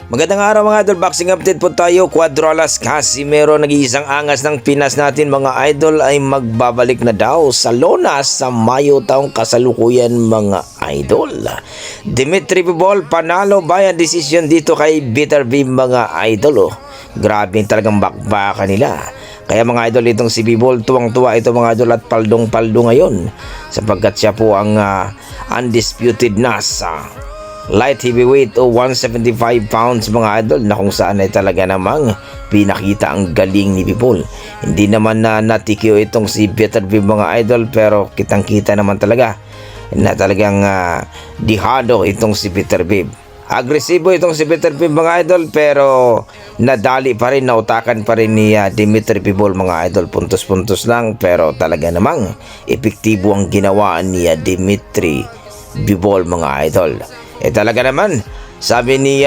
Magandang araw mga idol, boxing update po tayo. Cuadrolas Casimero, nag-iisang angas ng Pinas natin mga idol ay magbabalik na daw sa Lona sa Mayo taong kasalukuyan mga idol. Dimitri Bivol panalo by decision dito kay Bitter B mga idol. Grabe talagang bakbakan nila. Kaya mga idol, itong si Bivol tuwang-tuwa ito mga idol at paldong-paldo ngayon sapagkat siya po ang undisputed na sa light heavyweight o 175 pounds mga idol, na kung saan ay talaga namang pinakita ang galing ni Bivol. Hindi naman na natikyo itong si Bitter B mga idol, pero kitang-kita naman talaga na talagang dihado itong si Bitter B. Agresibo itong si Bitter B mga idol, pero nadali pa rin, nautakan pa rin ni Dimitri Bivol mga idol. Puntos-puntos lang, pero talaga namang epektibo ang ginawa ni Dimitri Bivol mga idol. Talaga naman, sabi ni